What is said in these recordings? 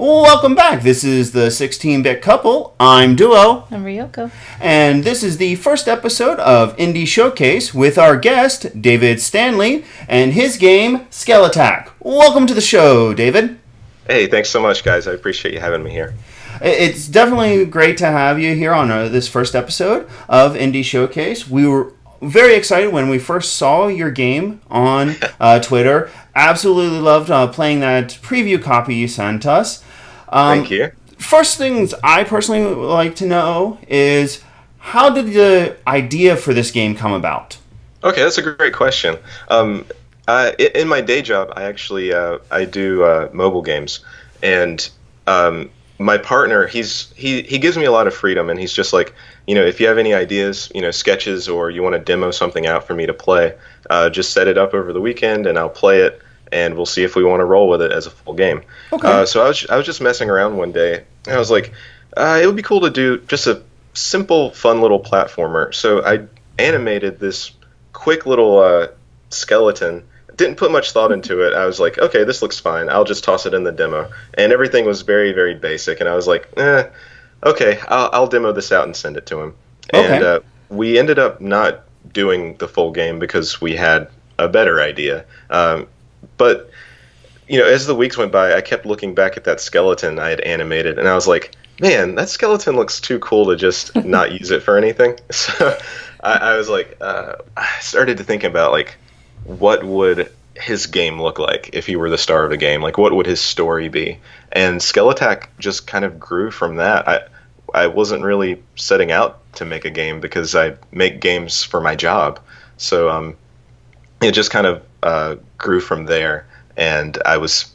Welcome back. This is the 16-Bit Couple. I'm Duo. I'm Ryoko. And this is the first episode of Indie Showcase with our guest, David Stanley, and his game, Skelattack. Welcome to the show, David. Hey, thanks so much, guys. I appreciate you having me here. It's definitely great to have you here on this first episode of Indie Showcase. We were very excited when we first saw your game on Twitter. Absolutely loved playing that preview copy you sent us. Thank you. First things I personally would like to know is, how did the idea for this game come about? Okay, that's a great question. In my day job, I actually I do mobile games, and my partner, he gives me a lot of freedom, and he's just like, if you have any ideas, sketches, or you want to demo something out for me to play, just set it up over the weekend, and I'll play it, and we'll see if we want to roll with it as a full game. Okay. So I was just messing around one day, and I was like, it would be cool to do just a simple, fun little platformer. So I animated this quick little skeleton. Didn't put much thought into it. I was like, okay, this looks fine. I'll just toss it in the demo. And everything was very, very basic. And I was like, okay, I'll demo this out and send it to him. Okay. And we ended up not doing the full game because we had a better idea. But, as the weeks went by, I kept looking back at that skeleton I had animated. And I was like, man, that skeleton looks too cool to just not use it for anything. So I was like, I started to think about, like, what would his game look like if he were the star of the game? Like, what would his story be? And Skelattack just kind of grew from that. I wasn't really setting out to make a game because I make games for my job. So it just kind of grew from there. And I was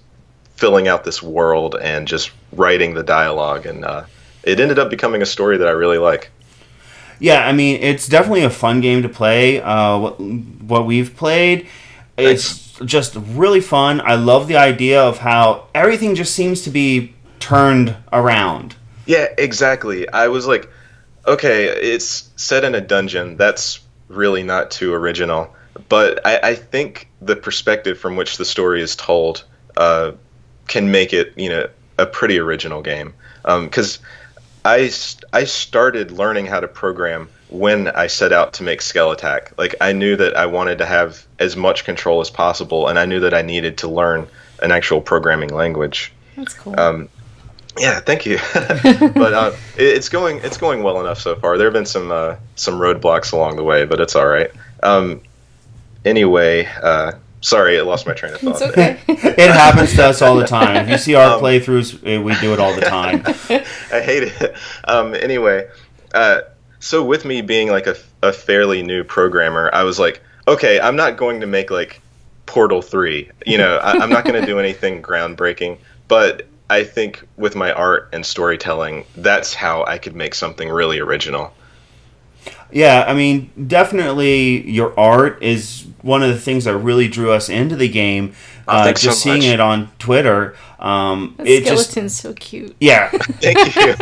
filling out this world and just writing the dialogue. And it ended up becoming a story that I really like. Yeah, I mean, it's definitely a fun game to play. What we've played, it's just really fun. I love the idea of how everything just seems to be turned around. Yeah, exactly. I was like, okay, it's set in a dungeon. That's really not too original. But I think the perspective from which the story is told can make it, a pretty original game. Because I started learning how to program when I set out to make Skelattack. Like, I knew that I wanted to have as much control as possible, and I knew that I needed to learn an actual programming language. That's cool. Yeah, thank you. But it's going well enough so far. There have been some roadblocks along the way, but it's all right. Anyway, sorry, I lost my train of thought. It's okay. It happens to us all the time. If you see our playthroughs, we do it all the time. I hate it. Anyway, so with me being like a fairly new programmer, I was like, okay, I'm not going to make like Portal 3. I'm not going to do anything groundbreaking, but I think with my art and storytelling, that's how I could make something really original. Yeah, I mean, definitely your art is one of the things that really drew us into the game. Thanks just so seeing much. it on Twitter. The skeleton's so cute. Yeah. Thank you.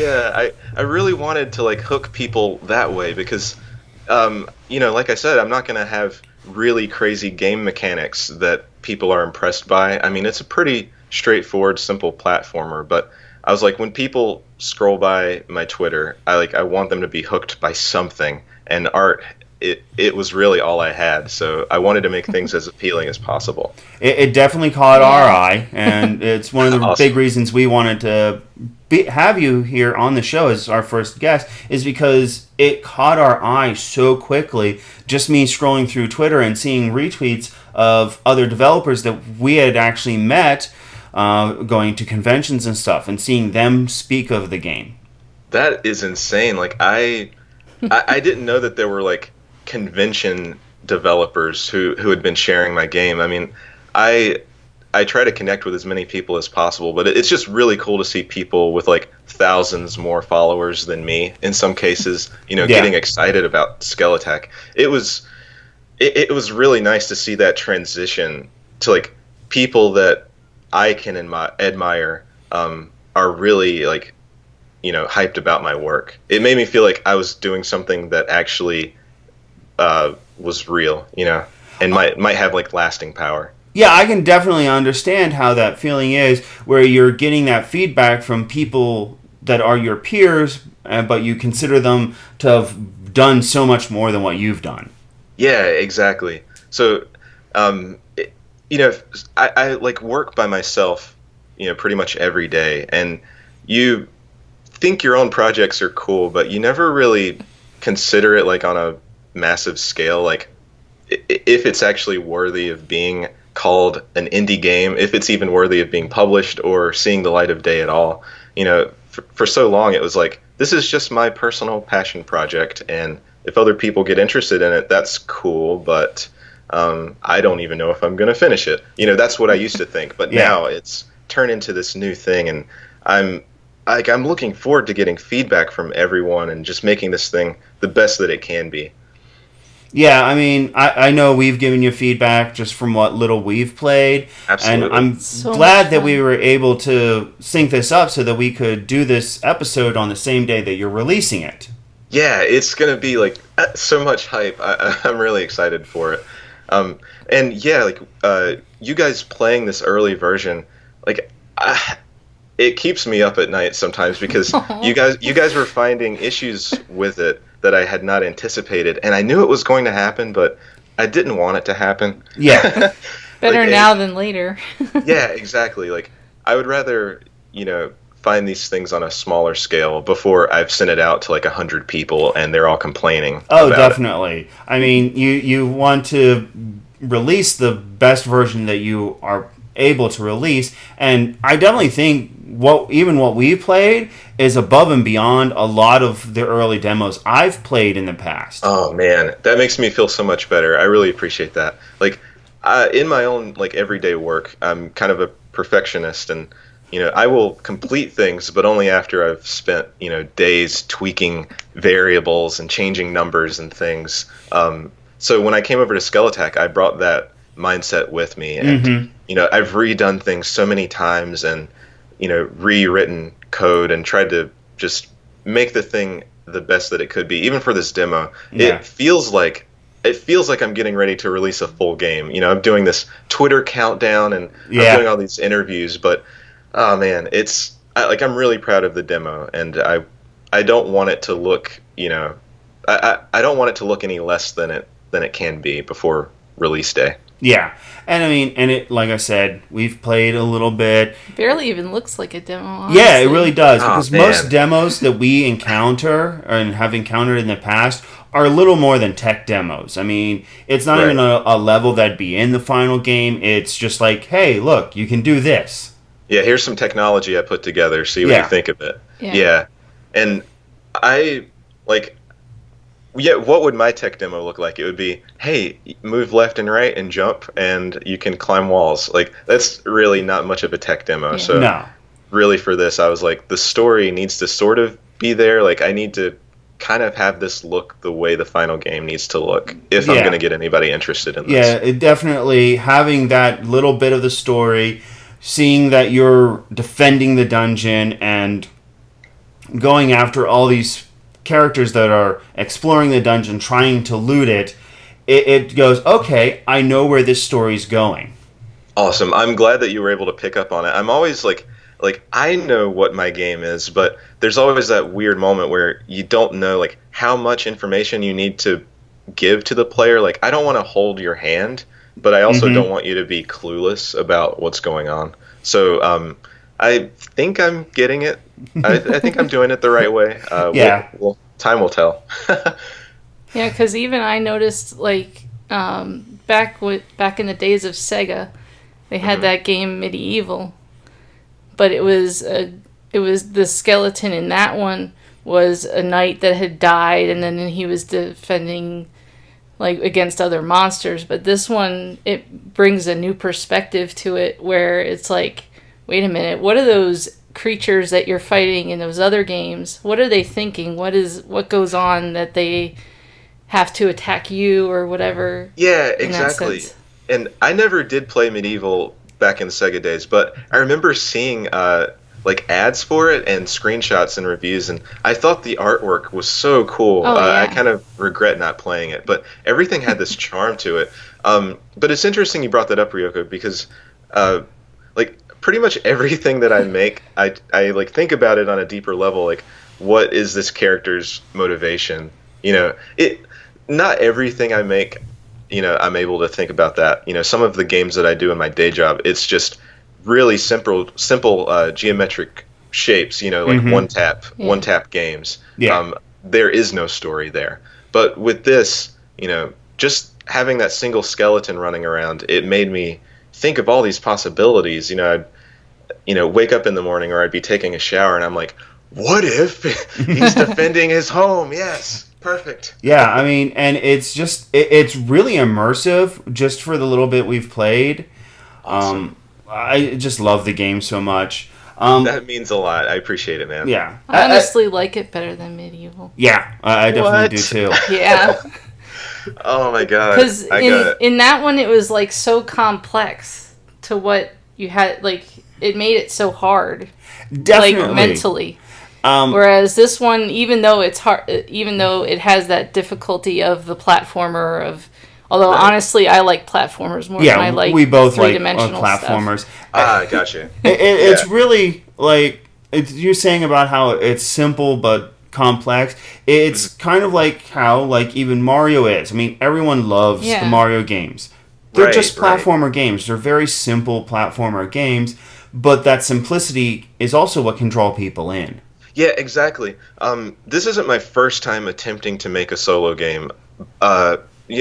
Yeah, I really wanted to like hook people that way because, like I said, I'm not going to have really crazy game mechanics that people are impressed by. I mean, it's a pretty straightforward, simple platformer, but I was like, when people scroll by my Twitter, I want them to be hooked by something, and art, it was really all I had, so I wanted to make things as appealing as possible. It definitely caught our eye, and it's one of the Awesome. big reasons we wanted to have you here on the show as our first guest, is because it caught our eye so quickly. Just me scrolling through Twitter and seeing retweets of other developers that we had actually met, going to conventions and stuff, and seeing them speak of the game. That is insane. Like, I didn't know that there were like convention developers who had been sharing my game. I mean, I try to connect with as many people as possible, but it's just really cool to see people with like thousands more followers than me in some cases, getting excited about Skelattack. It was really nice to see that transition to like people that I can admire are really like, hyped about my work. It made me feel like I was doing something that actually was real, and might have like lasting power. Yeah, I can definitely understand how that feeling is, where you're getting that feedback from people that are your peers, but you consider them to have done so much more than what you've done. Yeah, exactly. So, you know, I like work by myself, pretty much every day, and you think your own projects are cool, but you never really consider it like on a massive scale, like if it's actually worthy of being called an indie game, if it's even worthy of being published or seeing the light of day at all. For so long it was like, this is just my personal passion project, and if other people get interested in it, that's cool, but I don't even know if I'm going to finish it. That's what I used to think, but Yeah. now it's turned into this new thing, and I'm looking forward to getting feedback from everyone and just making this thing the best that it can be. Yeah, I mean, I know we've given you feedback just from what little we've played. Absolutely. And I'm So glad much that we fun. were able to sync this up so that we could do this episode on the same day that you're releasing it. Yeah, it's going to be like so much hype. I'm really excited for it. And yeah, like you guys playing this early version, like it keeps me up at night sometimes because you guys were finding issues with it that I had not anticipated, and I knew it was going to happen, but I didn't want it to happen. Yeah. Better now than later. Yeah, exactly. Like I would rather, find these things on a smaller scale before I've sent it out to like 100 people and they're all complaining. Oh, about definitely. I mean, you want to release the best version that you are able to release, and I definitely think what we played is above and beyond a lot of the early demos I've played in the past. Oh man, that makes me feel so much better. I really appreciate that. Like in my own like everyday work, I'm kind of a perfectionist, and I will complete things, but only after I've spent days tweaking variables and changing numbers and things. So when I came over to Skelattack, I brought that mindset with me, and I've redone things so many times, and rewritten code and tried to just make the thing the best that it could be. Even for this demo, Yeah. it feels like I'm getting ready to release a full game. I'm doing this Twitter countdown, and Yeah. I'm doing all these interviews, but oh man, I'm really proud of the demo, and I don't want it to look I don't want it to look any less than it can be before release day. Yeah. And I mean, it, like I said, we've played a little bit. Barely even looks like a demo. Honestly. Yeah, it really does. Oh, Because man. most demos that we encounter and have encountered in the past are a little more than tech demos. I mean, it's not Right. even a level that'd be in the final game. It's just like, hey, look, you can do this. Yeah, here's some technology I put together. See what Yeah. you think of it. Yeah. And what would my tech demo look like? It would be, hey, move left and right and jump, and you can climb walls. Like, that's really not much of a tech demo. Yeah. So No. really for this, I was like, the story needs to sort of be there. Like, I need to kind of have this look the way the final game needs to look if I'm Yeah. going to get anybody interested in this. Yeah, it definitely having that little bit of the story, seeing that you're defending the dungeon and going after all these characters that are exploring the dungeon, trying to loot it, it goes, okay, I know where this story's going. Awesome. I'm glad that you were able to pick up on it. I'm always like I know what my game is, but there's always that weird moment where you don't know like how much information you need to give to the player. Like, I don't want to hold your hand, but I also don't want you to be clueless about what's going on. So I think I'm getting it. I think I'm doing it the right way. Yeah. Time will tell. Yeah, because even I noticed, like, back in the days of Sega, they had that game Medieval, but it was the skeleton in that one was a knight that had died, and then he was defending like against other monsters. But this one, it brings a new perspective to it, where it's like, wait a minute, what are those creatures that you're fighting in those other games? What are they thinking? What goes on that they have to attack you or whatever? Yeah, in that exactly. sense. And I never did play Medieval back in the Sega days, but I remember seeing like ads for it and screenshots and reviews, and I thought the artwork was so cool. Oh, yeah. I kind of regret not playing it, but everything had this charm to it. But it's interesting you brought that up, Ryoko, because like pretty much everything that I make, I like think about it on a deeper level. Like, what is this character's motivation? Not everything I make, I'm able to think about that. Some of the games that I do in my day job, it's just really simple geometric shapes, like one tap games. Yeah. There is no story there. But with this, just having that single skeleton running around, it made me think of all these possibilities. I'd wake up in the morning, or I'd be taking a shower, and I'm like, what if he's defending his home? Yes. Perfect. Yeah, I mean, and it's just it's really immersive just for the little bit we've played. Awesome. I just love the game so much. That means a lot. I appreciate it, man. Yeah. I honestly like it better than Medieval. Yeah, I definitely do too. Yeah. Oh my god. Because in that one, it was like so complex to what you had. Like, it made it so hard. Definitely. Like, mentally. Whereas this one, even though it's hard, even though it has that difficulty of the platformer although honestly I like platformers more than I like we both like three-dimensional platformers. Gotcha. It's really like you're saying about how it's simple but complex. It's kind of like how like even Mario is. I mean, everyone loves the Mario games. They're just platformer games. They're very simple platformer games, but that simplicity is also what can draw people in. Yeah, exactly. This isn't my first time attempting to make a solo game.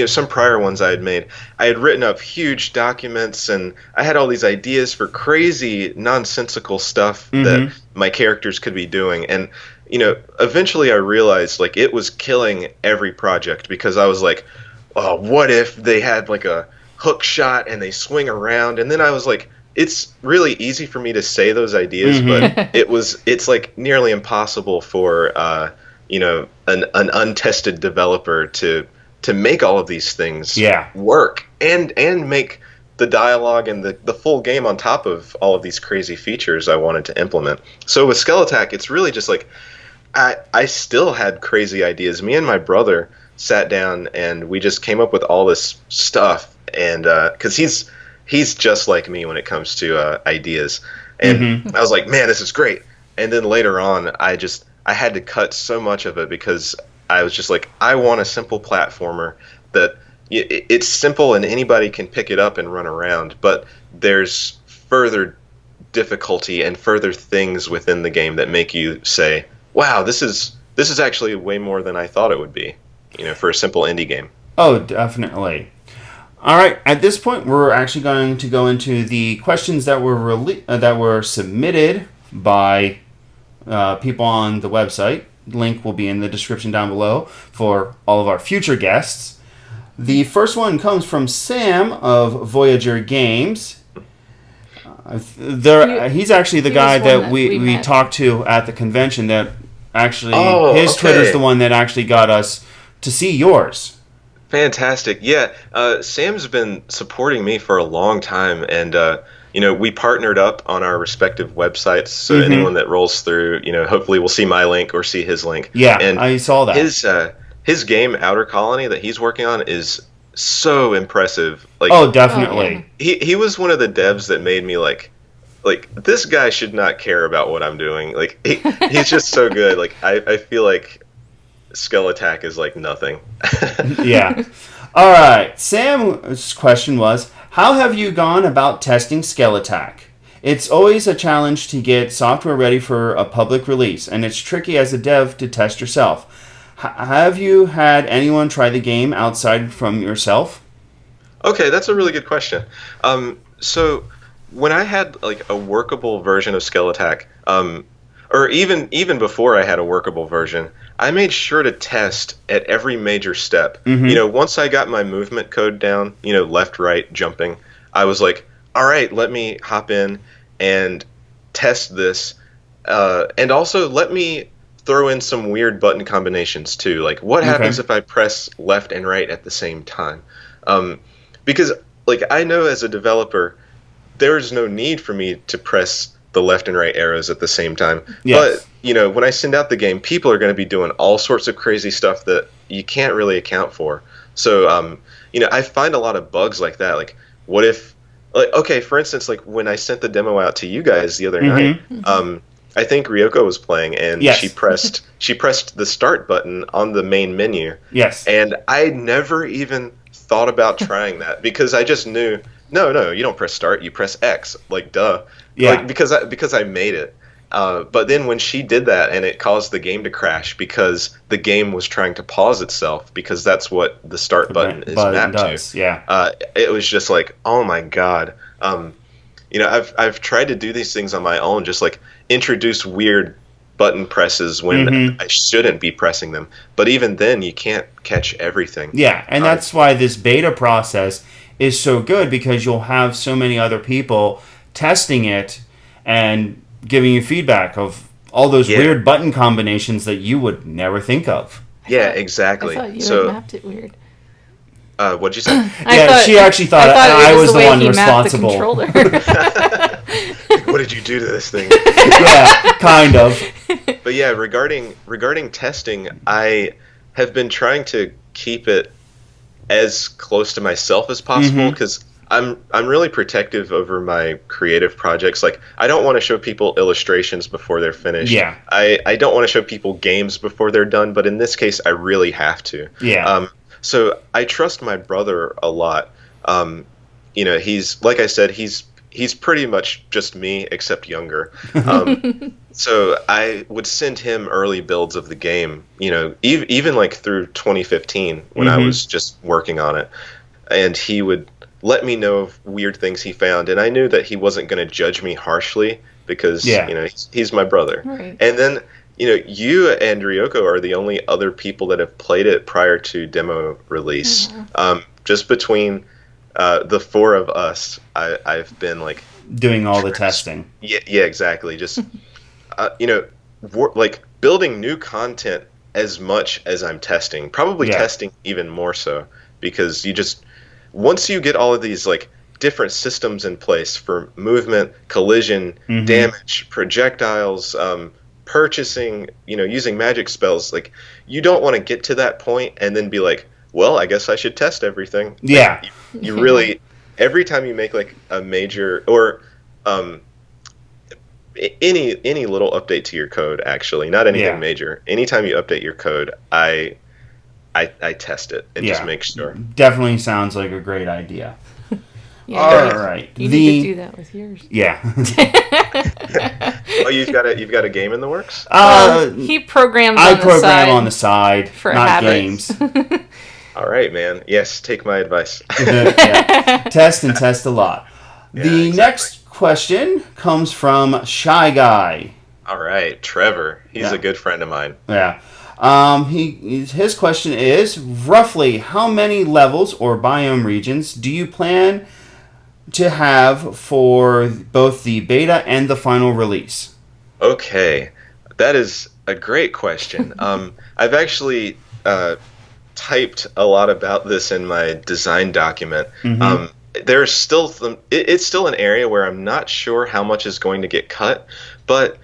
Some prior ones I had made, I had written up huge documents, and I had all these ideas for crazy, nonsensical stuff that my characters could be doing. And, eventually I realized, like, it was killing every project, because I was like, oh, what if they had, like, a hook shot and they swing around? And then I was like, it's really easy for me to say those ideas, but it's like nearly impossible for an untested developer to make all of these things work and make the dialogue and the full game on top of all of these crazy features I wanted to implement. So with Skelattack, it's really just like I still had crazy ideas. Me and my brother sat down and we just came up with all this stuff, and because he's just like me when it comes to ideas. And I was like, man, this is great. And then later on, I had to cut so much of it, because I was just like, I want a simple platformer that it's simple and anybody can pick it up and run around, but there's further difficulty and further things within the game that make you say, wow, this is actually way more than I thought it would be, for a simple indie game. Oh, definitely. All right. At this point, we're actually going to go into the questions that were submitted by people on the website. Link will be in the description down below for all of our future guests. The first one comes from Sam of Voyager Games. He's actually the guy that we talked to at the convention. That actually his Twitter's the one that actually got us to see yours. Fantastic. Yeah, Sam's been supporting me for a long time, and we partnered up on our respective websites, so anyone that rolls through, hopefully will see my link or see his link. Yeah, and I saw that. His game, Outer Colony, that he's working on is so impressive. Like, definitely. He was one of the devs that made me like this guy should not care about what I'm doing. Like, he's just so good. Like, I feel like Skelattack is like nothing. Yeah. All right. Sam's question was, how have you gone about testing Skelattack? It's always a challenge to get software ready for a public release, and it's tricky as a dev to test yourself. Have you had anyone try the game outside from yourself? Okay, that's a really good question. So when I had like a workable version of Skelattack, or even before I had a workable version, I made sure to test at every major step. Once I got my movement code down, left, right, jumping, I was like, all right, let me hop in and test this. And also let me throw in some weird button combinations too. Like, what happens if I press left and right at the same time? Because like, I know as a developer, there's no need for me to press the the left and right arrows at the same time. Yes. But, when I send out the game, people are going to be doing all sorts of crazy stuff that you can't really account for. So, I find a lot of bugs like that. Like, what if, for instance, like when I sent the demo out to you guys the other night, I think Ryoko was playing, and she pressed the start button on the main menu. Yes. And I never even thought about trying that because I just knew, no, you don't press start, you press X, like duh. Yeah. Like, because I made it. But then when she did that and it caused the game to crash because the game was trying to pause itself because that's what the start button is mapped does, to. Yeah. It was just like, oh my god. I've tried to do these things on my own, just like introduce weird button presses when I shouldn't be pressing them. But even then, you can't catch everything. Yeah, and that's why this beta process is so good, because you'll have so many other people testing it and giving you feedback of all those weird button combinations that you would never think of. Yeah, exactly. I thought you had mapped it weird. What'd you say? She actually thought I was the one responsible. What did you do to this thing? Yeah, kind of. But yeah, regarding testing, I have been trying to keep it as close to myself as possible because I'm really protective over my creative projects. Like, I don't want to show people illustrations before they're finished. Yeah. I don't want to show people games before they're done, but in this case, I really have to. Yeah. So I trust my brother a lot. He's, like I said, he's pretty much just me, except younger. So I would send him early builds of the game, even like through 2015 when I was just working on it. And he would let me know of weird things he found. And I knew that he wasn't going to judge me harshly because, he's my brother. Right. And then, you and Ryoko are the only other people that have played it prior to demo release. Just between the four of us, I've been like doing all the testing. Yeah, exactly. Just like building new content as much as I'm testing. Probably testing even more so, because once you get all of these like different systems in place for movement, collision, damage, projectiles, purchasing, using magic spells, like you don't want to get to that point and then be like, well, I guess I should test everything. Yeah. You really, every time you make like a major or any little update to your code, actually, not anything major. Anytime you update your code, I test it and just make sure. Definitely sounds like a great idea. Yeah, all right. You need to do that with yours. Yeah. Oh, you've got a game in the works? He programs I on the program side on the side, for not habits. games. All right, man. Yes, take my advice. Test and test a lot. The next question comes from Shy Guy. All right, Trevor. He's a good friend of mine. Yeah. His question is, roughly how many levels or biome regions do you plan to have for both the beta and the final release? Okay, that is a great question. I've actually typed a lot about this in my design document. There's still it's still an area where I'm not sure how much is going to get cut, but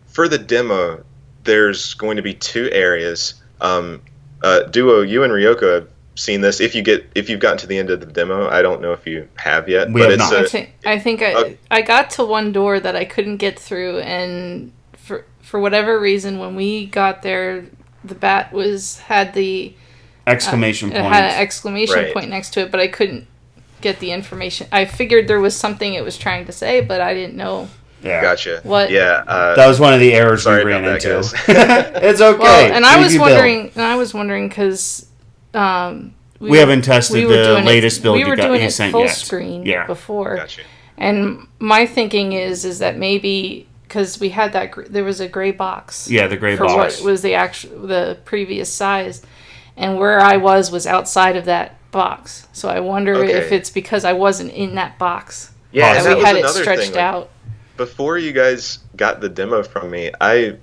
for the demo, there's going to be two areas. Duo, you and Ryoko have seen this. If you've gotten to the end of the demo, I don't know if you have yet. We have not. I think I got to one door that I couldn't get through, and for whatever reason, when we got there, the bat had the exclamation point. It had an exclamation point next to it, but I couldn't get the information. I figured there was something it was trying to say, but I didn't know. Yeah. Gotcha. What? Yeah. That was one of the errors we ran into. It's okay. Well, and I was wondering because we haven't tested the latest build you sent yet. We were doing it full yet. screen before. Gotcha. And my thinking is that maybe because we had there was a gray box. Yeah, the gray for box. For what was the previous size, and where I was outside of that box. So I wonder if it's because I wasn't in that box. Yeah, and we had it another stretched thing, out. Before you guys got the demo from me, I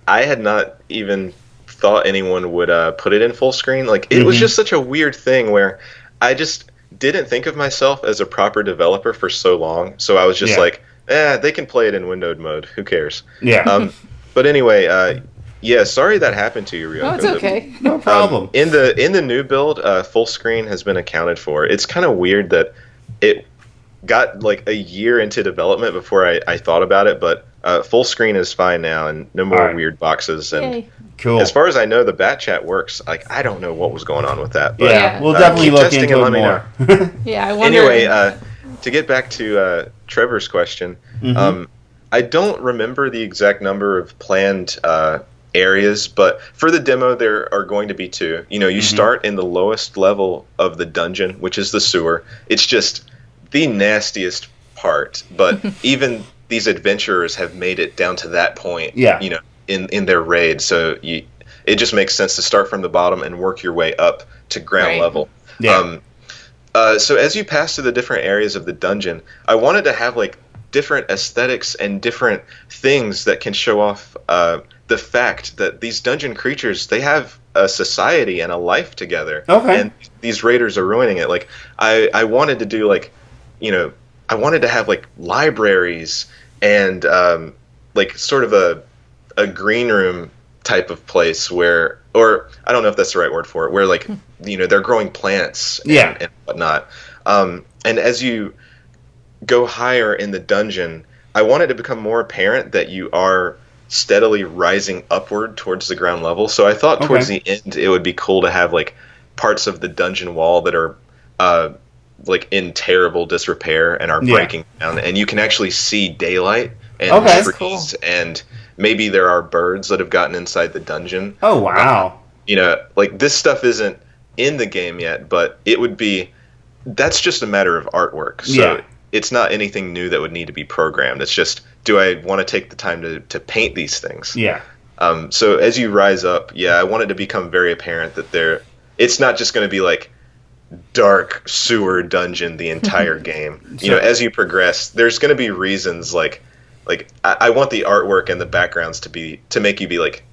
had not even thought anyone would put it in full screen. Like, it was just such a weird thing where I just didn't think of myself as a proper developer for so long. So I was just like, they can play it in windowed mode. Who cares? Yeah. But anyway, yeah, sorry that happened to you, Ryoko. Oh, it's okay. No problem. In the new build, full screen has been accounted for. It's kind of weird that it got like a year into development before I thought about it, but full screen is fine now, and no more weird boxes. And Yay. Cool. as far as I know, the bat chat works. Like, I don't know what was going on with that. But, Yeah, we'll keep definitely look testing into and it let me know. more. Yeah, I wonder. Anyway, to get back to Trevor's question, I don't remember the exact number of planned areas, but for the demo there are going to be 2. You start in the lowest level of the dungeon, which is the sewer. It's just the nastiest part, but even these adventurers have made it down to that point. Yeah. In their raid, so it just makes sense to start from the bottom and work your way up to ground level. Yeah. So as you pass through the different areas of the dungeon, I wanted to have like different aesthetics and different things that can show off the fact that these dungeon creatures, they have a society and a life together. Okay. And these raiders are ruining it. Like I wanted to do like, I wanted to have like libraries and like sort of a green room type of place where, or I don't know if that's the right word for it, where like, they're growing plants and whatnot. And as you go higher in the dungeon, I want it to become more apparent that you are steadily rising upward towards the ground level. So I thought towards the end it would be cool to have like parts of the dungeon wall that are like in terrible disrepair and are breaking down, and you can actually see daylight and trees, and maybe there are birds that have gotten inside the dungeon. Oh, wow. Like this stuff isn't in the game yet, but it would be, that's just a matter of artwork. So it's not anything new that would need to be programmed. It's just, do I want to take the time to paint these things? Yeah. So as you rise up, I want it to become very apparent that it's not just going to be like dark sewer dungeon the entire game. As you progress, there's going to be reasons like I want the artwork and the backgrounds to make you be like,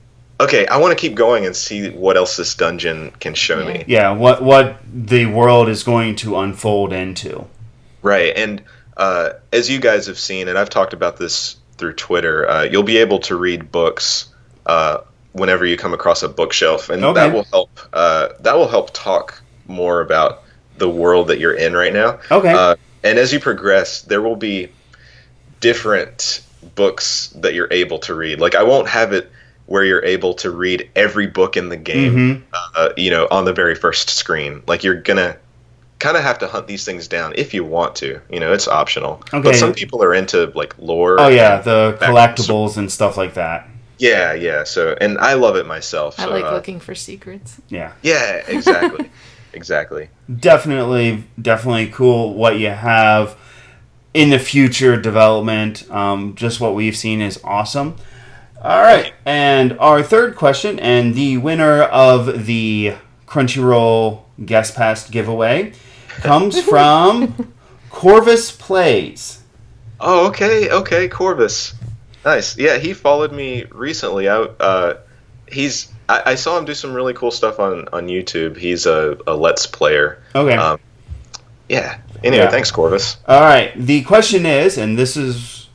okay, I want to keep going and see what else this dungeon can show me. Yeah, what the world is going to unfold into. Right, and as you guys have seen, and I've talked about this through Twitter, you'll be able to read books whenever you come across a bookshelf, and that will help talk more about the world that you're in right now. Okay. And as you progress, there will be different books that you're able to read. Like, I won't have it where you're able to read every book in the game, on the very first screen. Like, you're gonna kind of have to hunt these things down if you want to. It's optional. Okay. But some people are into like lore. Oh yeah, the collectibles and stuff like that. Yeah. So, and I love it myself. I like looking for secrets. Yeah. Yeah, exactly. Exactly. Definitely cool what you have in the future development. Just what we've seen is awesome. All right, and our third question, and the winner of the Crunchyroll Guest Pass giveaway comes from Corvus Plays. Oh, okay, Corvus. Nice. Yeah, he followed me recently. I saw him do some really cool stuff on YouTube. He's a Let's Player. Okay. Anyway, thanks, Corvus. All right. The question is, and this is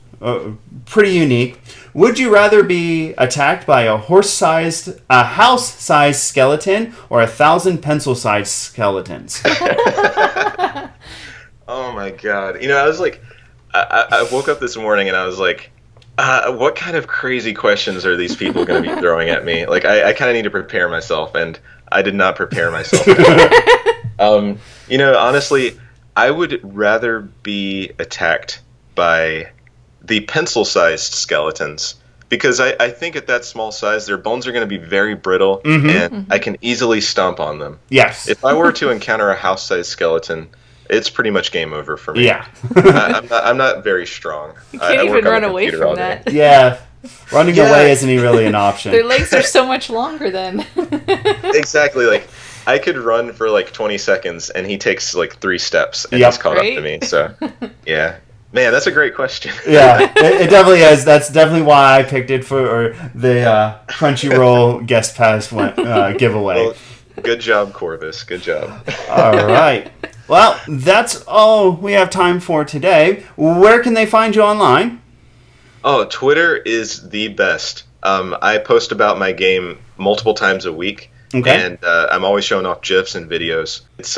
pretty unique, would you rather be attacked by a house-sized skeleton or 1,000 pencil-sized skeletons? Oh my god. I was like, I woke up this morning and I was like, what kind of crazy questions are these people going to be throwing at me? Like, I kind of need to prepare myself, and I did not prepare myself. Honestly, I would rather be attacked by the pencil-sized skeletons, because I think at that small size, their bones are going to be very brittle, and I can easily stomp on them. Yes. If I were to encounter a house-sized skeleton, it's pretty much game over for me. Yeah. I'm not very strong. You can't even run away from that. Yeah. Running away isn't really an option. Their legs are so much longer then. Exactly. Like, I could run for like 20 seconds and he takes like 3 steps and he's caught up to me. So, yeah. Man, that's a great question. Yeah, it definitely is. That's definitely why I picked it for the Crunchyroll Guest Pass giveaway. Well, good job, Corvus. Good job. All right. Well, that's all we have time for today. Where can they find you online? Oh, Twitter is the best. I post about my game multiple times a week, and I'm always showing off GIFs and videos. It's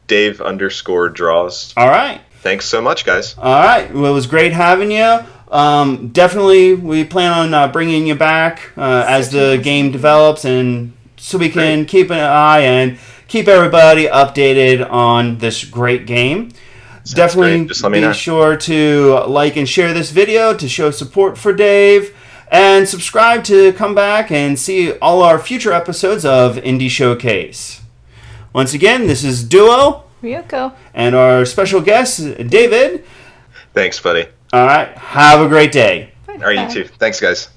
Dave_draws. All right. Thanks so much, guys. All right. Well, it was great having you. Definitely, we plan on bringing you back as the game develops, and so we can keep an eye and keep everybody updated on this great game. Sounds Definitely Just let me know. be sure to like and share this video to show support for Dave, and subscribe to come back and see all our future episodes of Indie Showcase. Once again, this is Duo. Ryoko. And our special guest, David. Thanks, buddy. All right. Have a great day. All right, you too. Thanks, guys.